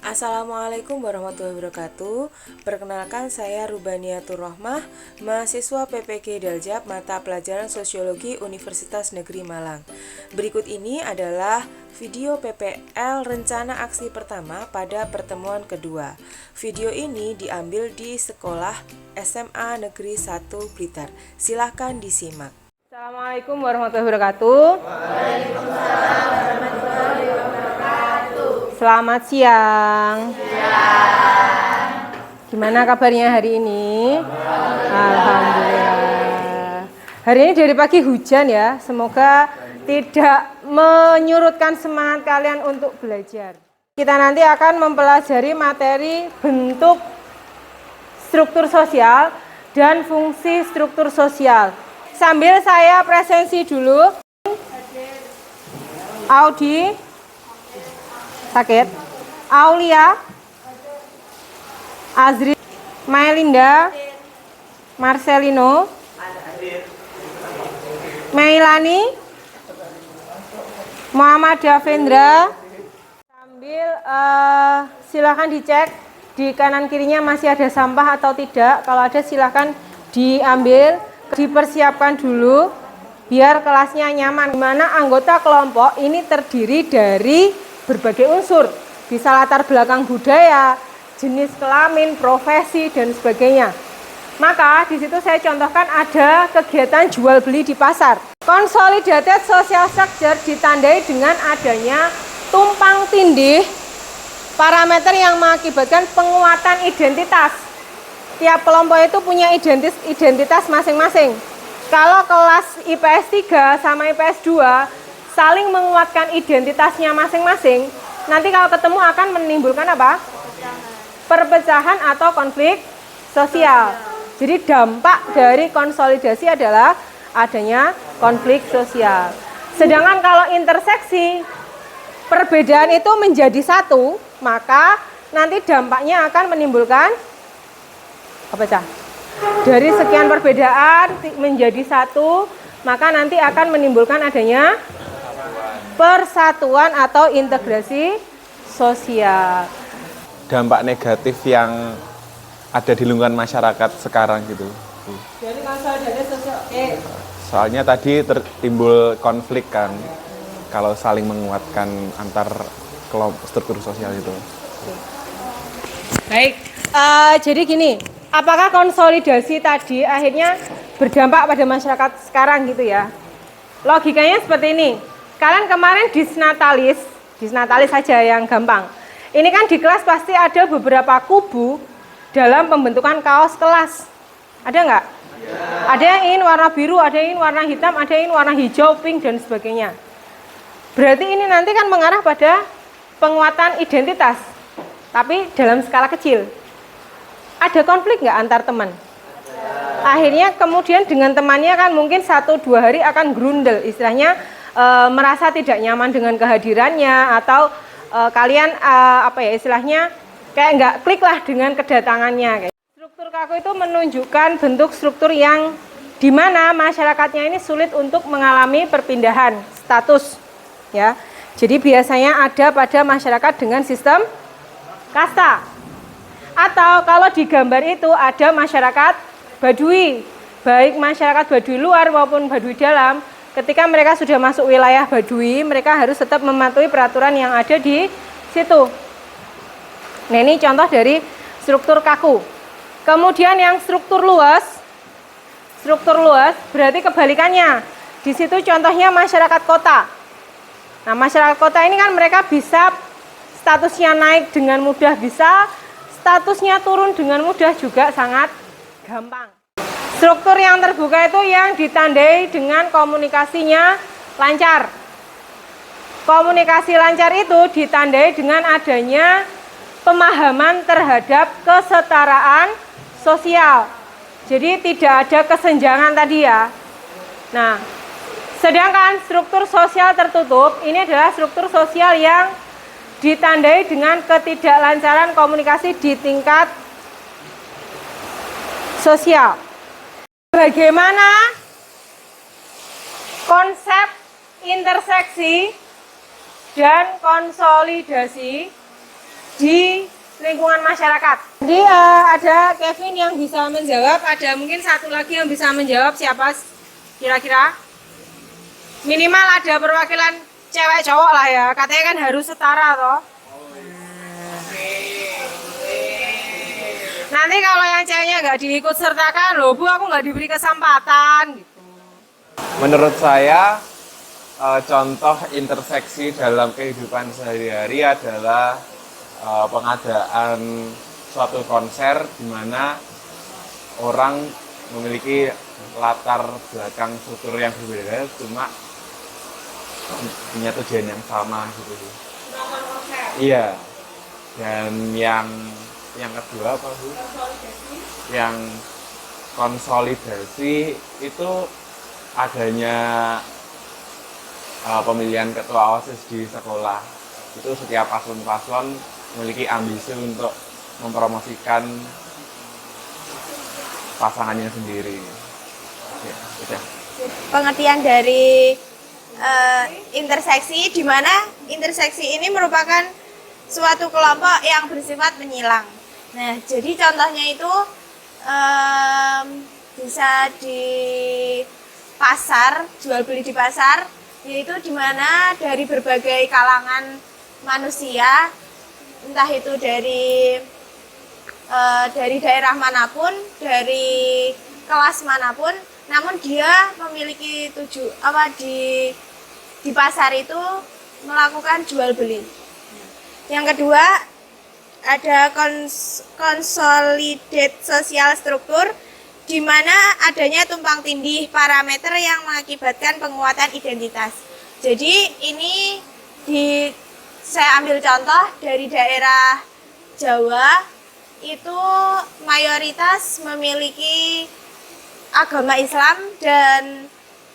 Assalamualaikum warahmatullahi wabarakatuh. Perkenalkan, saya Rubaniatur Rohmah, mahasiswa PPG Daljab mata pelajaran Sosiologi Universitas Negeri Malang. Berikut ini adalah video PPL rencana aksi pertama pada pertemuan kedua. Video ini diambil di sekolah SMA Negeri 1 Blitar. Silahkan disimak. Assalamualaikum warahmatullahi wabarakatuh. Waalaikumsalam warahmatullahi wabarakatuh. Selamat siang. Gimana kabarnya hari ini? Alhamdulillah. Hari ini dari pagi hujan ya. Semoga tidak menyurutkan semangat kalian untuk belajar. Kita nanti akan mempelajari materi bentuk struktur sosial dan fungsi struktur sosial. Sambil saya presensi dulu. Audi sakit, Aulia, Azri, Mailinda, Marcelino, Meilani, Muhammad Davendra. Sambil silakan dicek di kanan kirinya masih ada sampah atau tidak. Kalau ada silakan diambil, dipersiapkan dulu biar kelasnya nyaman. Dimana anggota kelompok ini terdiri dari berbagai unsur, bisa latar belakang budaya, jenis kelamin, profesi, dan sebagainya. Maka di situ saya contohkan ada kegiatan jual beli di pasar. Consolidated social structure ditandai dengan adanya tumpang tindih parameter yang mengakibatkan penguatan identitas. Tiap kelompok itu punya identitas masing-masing. Kalau kelas IPS 3 sama IPS 2 saling menguatkan identitasnya masing-masing, nanti kalau ketemu akan menimbulkan apa? Perpecahan atau konflik sosial. Jadi dampak dari konsolidasi adalah adanya konflik sosial. Sedangkan kalau interseksi, perbedaan itu menjadi satu, maka nanti dampaknya akan menimbulkan apa cah? Dari sekian perbedaan menjadi satu, maka nanti akan menimbulkan adanya persatuan atau integrasi sosial. Dampak negatif yang ada di lingkungan masyarakat sekarang gitu. Jadi konsolidasi sosial. Soalnya tadi timbul konflik kan, kalau saling menguatkan antar kelompok struktur sosial itu. Baik, jadi gini, apakah konsolidasi tadi akhirnya berdampak pada masyarakat sekarang gitu ya? Logikanya seperti ini. Kalian kemarin disnatalis saja yang gampang. Ini kan di kelas pasti ada beberapa kubu dalam pembentukan kaos kelas. Ada nggak? Ya. Ada yang ingin warna biru, ada yang ingin warna hitam, ada yang ingin warna hijau, pink, dan sebagainya. Berarti ini nanti kan mengarah pada penguatan identitas. Tapi dalam skala kecil. Ada konflik nggak antar teman? Akhirnya kemudian dengan temannya kan mungkin 1-2 hari akan grundel, istilahnya merasa tidak nyaman dengan kehadirannya atau kalian istilahnya kayak nggak klik lah dengan kedatangannya. Struktur kaku itu menunjukkan bentuk struktur yang dimana masyarakatnya ini sulit untuk mengalami perpindahan status, ya. Jadi biasanya ada pada masyarakat dengan sistem kasta. Atau kalau di gambar itu ada masyarakat Baduy, baik masyarakat Baduy luar maupun Baduy dalam. Ketika mereka sudah masuk wilayah Baduy, mereka harus tetap mematuhi peraturan yang ada di situ. Nah, ini contoh dari struktur kaku. Kemudian yang struktur luas berarti kebalikannya. Di situ contohnya masyarakat kota. Nah, masyarakat kota ini kan mereka bisa statusnya naik dengan mudah, bisa statusnya turun dengan mudah juga sangat gampang. Struktur yang terbuka itu yang ditandai dengan komunikasinya lancar. Komunikasi lancar itu ditandai dengan adanya pemahaman terhadap kesetaraan sosial. Jadi tidak ada kesenjangan tadi ya. Nah, sedangkan struktur sosial tertutup ini adalah struktur sosial yang ditandai dengan ketidaklancaran komunikasi di tingkat sosial. Bagaimana konsep interseksi dan konsolidasi di lingkungan masyarakat. Jadi ada Kevin yang bisa menjawab, ada mungkin satu lagi yang bisa menjawab, siapa kira-kira? Minimal ada perwakilan cewek cowok lah ya, katanya kan harus setara toh. Nanti kalau yang ceweknya nggak diikut sertakan, loh Bu aku nggak diberi kesempatan gitu. Menurut saya contoh interseksi dalam kehidupan sehari-hari adalah pengadaan suatu konser di mana orang memiliki latar belakang struktur yang berbeda, cuma punya tujuan yang sama gitu. Iya. Dan yang kedua apa Bu? Yang konsolidasi itu adanya pemilihan ketua OSIS di sekolah. Itu setiap paslon-paslon memiliki ambisi untuk mempromosikan pasangannya sendiri. Ya, udah. Pengertian dari interseksi, di mana interseksi ini merupakan suatu kelompok yang bersifat menyilang. Nah, jadi contohnya itu bisa di pasar, jual beli di pasar, yaitu di mana dari berbagai kalangan manusia, entah itu dari daerah manapun, dari kelas manapun, namun dia memiliki di pasar itu melakukan jual beli. Yang kedua, ada consolidated social structure, di mana adanya tumpang tindih parameter yang mengakibatkan penguatan identitas. Jadi ini saya ambil contoh dari daerah Jawa, itu mayoritas memiliki agama Islam, dan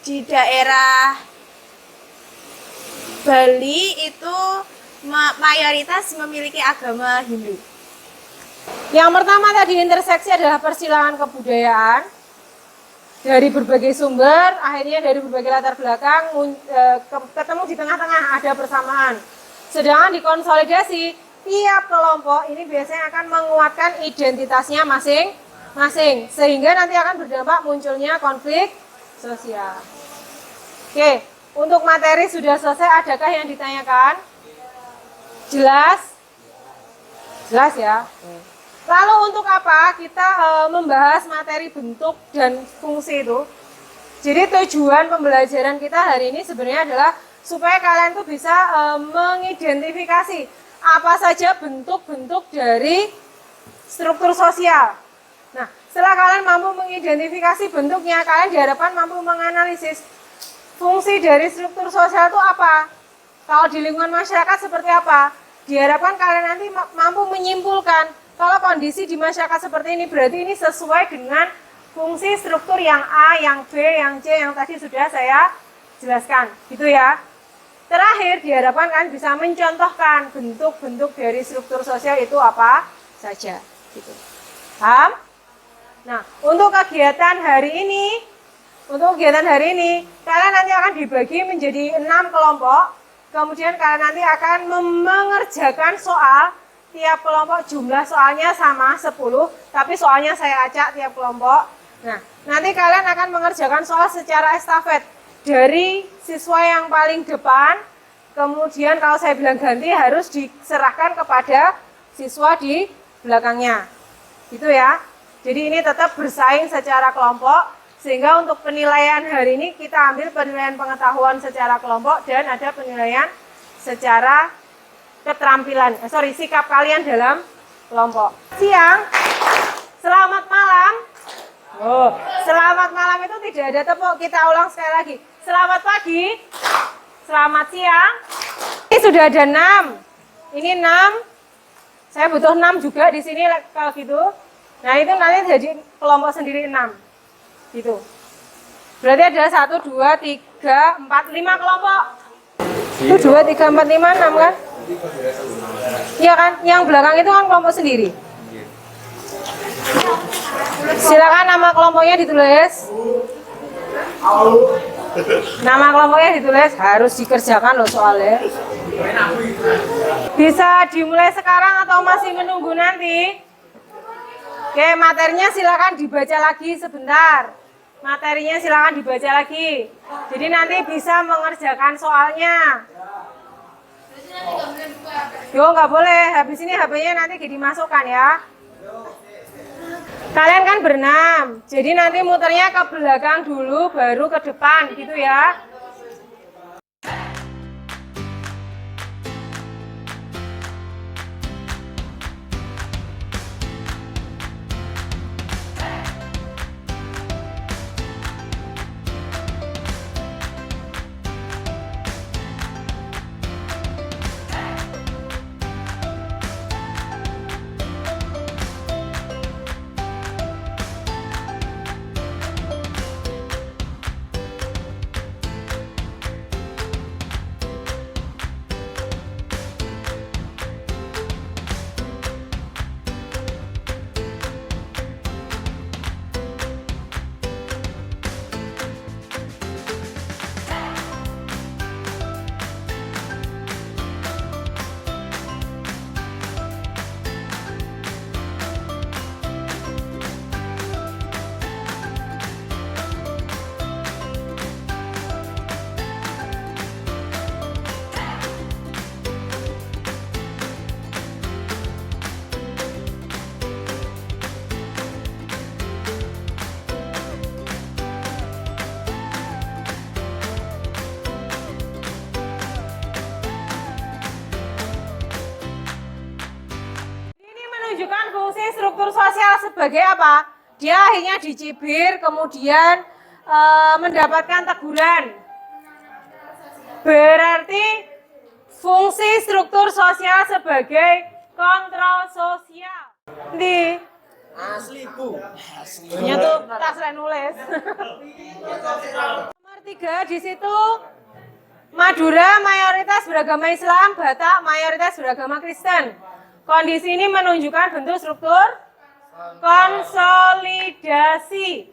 di daerah Bali itu mayoritas memiliki agama Hindu. Yang pertama tadi interseksi adalah persilangan kebudayaan dari berbagai sumber, akhirnya dari berbagai latar belakang ketemu di tengah-tengah, ada persamaan. Sedangkan di konsolidasi, tiap kelompok ini biasanya akan menguatkan identitasnya masing-masing, sehingga nanti akan berdampak munculnya konflik sosial. Oke, untuk materi sudah selesai, adakah yang ditanyakan? Jelas? Jelas ya? Lalu untuk apa kita membahas materi bentuk dan fungsi itu? Jadi tujuan pembelajaran kita hari ini sebenarnya adalah supaya kalian tuh bisa mengidentifikasi apa saja bentuk-bentuk dari struktur sosial. Nah, setelah kalian mampu mengidentifikasi bentuknya, kalian diharapkan mampu menganalisis fungsi dari struktur sosial itu apa. Kalau di lingkungan masyarakat seperti apa? Diharapkan kalian nanti mampu menyimpulkan kalau kondisi di masyarakat seperti ini berarti ini sesuai dengan fungsi struktur yang A, yang B, yang C yang tadi sudah saya jelaskan, gitu ya. Terakhir diharapkan kalian bisa mencontohkan bentuk-bentuk dari struktur sosial itu apa saja, gitu. Paham? Nah, untuk kegiatan hari ini, kalian nanti akan dibagi menjadi 6 kelompok. Kemudian kalian nanti akan mengerjakan soal. Tiap kelompok jumlah soalnya sama 10, tapi soalnya saya acak tiap kelompok. Nah, nanti kalian akan mengerjakan soal secara estafet dari siswa yang paling depan. Kemudian kalau saya bilang ganti harus diserahkan kepada siswa di belakangnya. Gitu ya. Jadi ini tetap bersaing secara kelompok, sehingga untuk penilaian hari ini kita ambil penilaian pengetahuan secara kelompok dan ada penilaian secara keterampilan, sikap kalian dalam kelompok. Siang, selamat malam. Oh, selamat malam itu tidak ada tepuk, kita ulang sekali lagi. Selamat pagi, selamat siang. Ini sudah ada 6. Ini 6. Saya butuh 6 juga di sini kalau gitu. Nah, itu nanti jadi kelompok sendiri 6. Gitu. Berarti ada 1, 2, 3, 4, 5 kelompok. Itu 2, 3, 4, 5, 6 kan? Iya kan? Yang belakang itu kan kelompok sendiri. Silakan nama kelompoknya ditulis. Nama kelompoknya ditulis, harus dikerjakan loh soalnya. Bisa dimulai sekarang atau masih menunggu nanti? Oke, materinya silakan dibaca lagi sebentar. Materinya silakan dibaca lagi. Jadi nanti bisa mengerjakan soalnya. Yo, nggak boleh. Habis ini HP-nya nanti dimasukkan ya. Kalian kan berenam. Jadi nanti muternya ke belakang dulu, baru ke depan gitu ya. Menunjukkan fungsi struktur sosial sebagai apa? Dia akhirnya dicibir, kemudian mendapatkan teguran. Berarti fungsi struktur sosial sebagai kontrol sosial. Di Asli Bu. nya tuh tas nulis. Nomor 3 di situ Madura mayoritas beragama Islam, Batak mayoritas beragama Kristen. Kondisi ini menunjukkan bentuk struktur konsolidasi.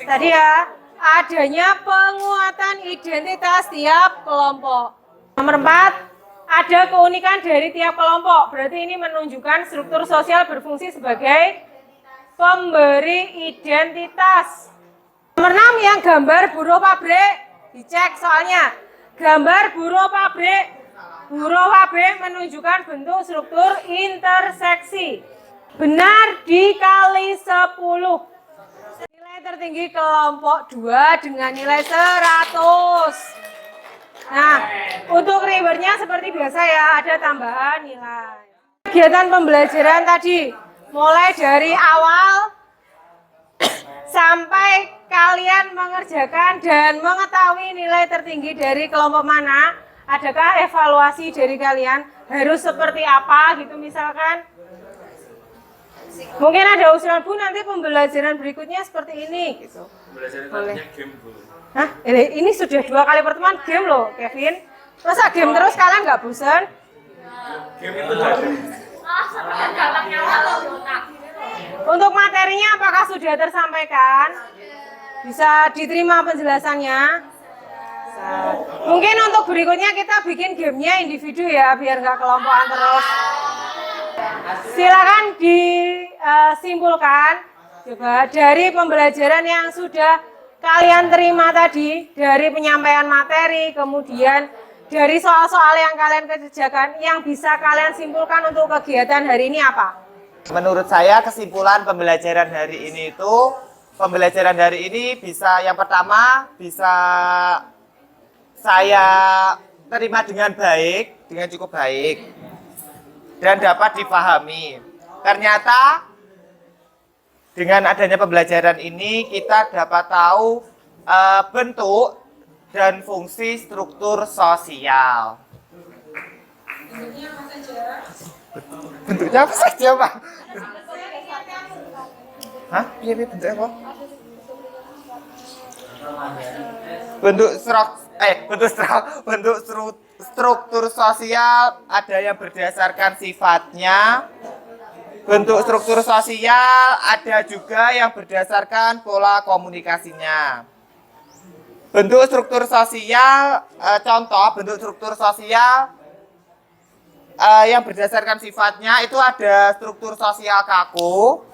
Tadi ya, adanya penguatan identitas tiap kelompok. Nomor 4, ada keunikan dari tiap kelompok. Berarti ini menunjukkan struktur sosial berfungsi sebagai pemberi identitas. Nomor 6, yang gambar buruh pabrik. Dicek soalnya. Gambar buruh pabrik. Buruh pabrik menunjukkan bentuk struktur interseksi. Benar dikali 10. Nilai tertinggi kelompok 2 dengan nilai 100. Nah, untuk rivernya seperti biasa ya, ada tambahan nilai. Kegiatan pembelajaran tadi, mulai dari awal sampai kalian mengerjakan dan mengetahui nilai tertinggi dari kelompok mana. Adakah evaluasi dari kalian harus seperti apa gitu misalkan? Mungkin ada usulan Bu nanti pembelajaran berikutnya seperti ini gitu. Pembelajaran game dulu. Hah? Ini sudah 2 kali pertemuan game loh, Kevin. Masa game terus kalian nggak bosan? Game itu Untuk materinya apakah sudah tersampaikan? Bisa diterima penjelasannya? Mungkin untuk berikutnya kita bikin gamenya individu ya, biar nggak kelompokan terus. Silakan disimpulkan coba dari pembelajaran yang sudah kalian terima tadi, dari penyampaian materi, kemudian dari soal-soal yang kalian kerjakan, yang bisa kalian simpulkan untuk kegiatan hari ini apa? Menurut saya kesimpulan pembelajaran hari ini itu, pembelajaran hari ini bisa, yang pertama bisa saya terima dengan baik, dengan cukup baik, dan dapat dipahami. Ternyata dengan adanya pembelajaran ini kita dapat tahu bentuk dan fungsi struktur sosial. Bentuknya apa saja, Pak? Hah? Iya, bentuknya apa? Bentuk struktur sosial ada yang berdasarkan sifatnya. Bentuk struktur sosial ada juga yang berdasarkan pola komunikasinya. Bentuk struktur sosial, contoh bentuk struktur sosial yang berdasarkan sifatnya itu ada struktur sosial kaku,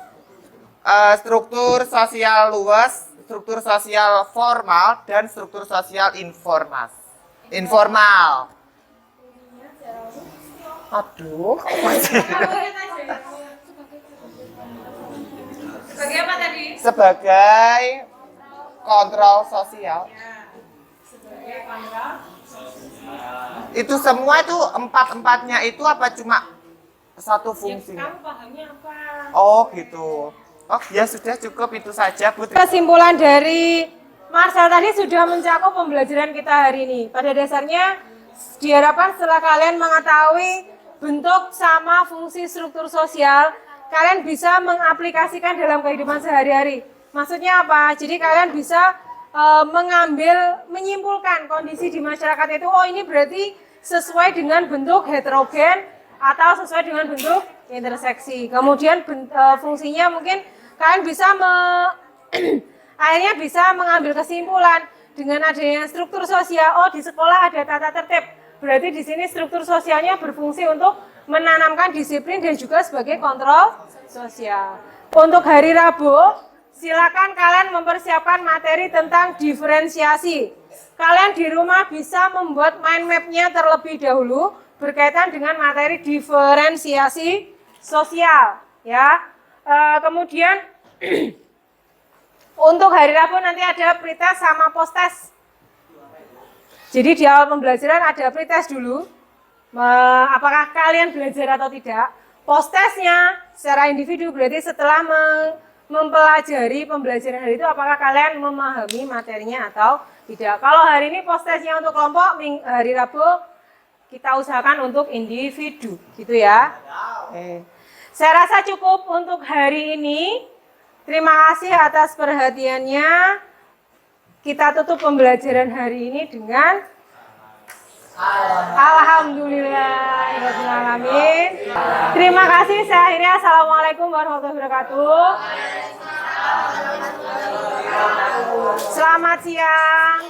struktur sosial luas, struktur sosial formal, dan struktur sosial informal. Aduh. Sebagai apa tadi? Sebagai kontrol sosial. Sebagai kontrol. Itu semua itu empat-empatnya itu apa cuma satu fungsi? Kamu pahamnya apa? Oh gitu. Oh ya sudah cukup itu saja Bu. Kesimpulan dari Marcel tadi sudah mencakup pembelajaran kita hari ini. Pada dasarnya diharapkan setelah kalian mengetahui bentuk sama fungsi struktur sosial, kalian bisa mengaplikasikan dalam kehidupan sehari-hari. Maksudnya apa? Jadi kalian bisa menyimpulkan kondisi di masyarakat itu, oh ini berarti sesuai dengan bentuk heterogen atau sesuai dengan bentuk interseksi. Kemudian fungsinya mungkin kalian bisa akhirnya bisa mengambil kesimpulan dengan adanya struktur sosial. Oh di sekolah ada tata tertib, berarti di sini struktur sosialnya berfungsi untuk menanamkan disiplin dan juga sebagai kontrol sosial. Untuk hari Rabu, silakan kalian mempersiapkan materi tentang diferensiasi. Kalian di rumah bisa membuat mind map-nya terlebih dahulu berkaitan dengan materi diferensiasi sosial, ya. Kemudian untuk hari Rabu nanti ada pretest sama posttest. Jadi di awal pembelajaran ada pretest dulu, apakah kalian belajar atau tidak. Posttestnya secara individu berarti setelah mempelajari pembelajaran hari itu apakah kalian memahami materinya atau tidak. Kalau hari ini posttestnya untuk kelompok, hari Rabu kita usahakan untuk individu, gitu ya. Saya rasa cukup untuk hari ini. Terima kasih atas perhatiannya. Kita tutup pembelajaran hari ini dengan Alhamdulillahirrahmanirrahim. Terima kasih. Saya akhiri. Assalamualaikum warahmatullahi wabarakatuh. Selamat siang.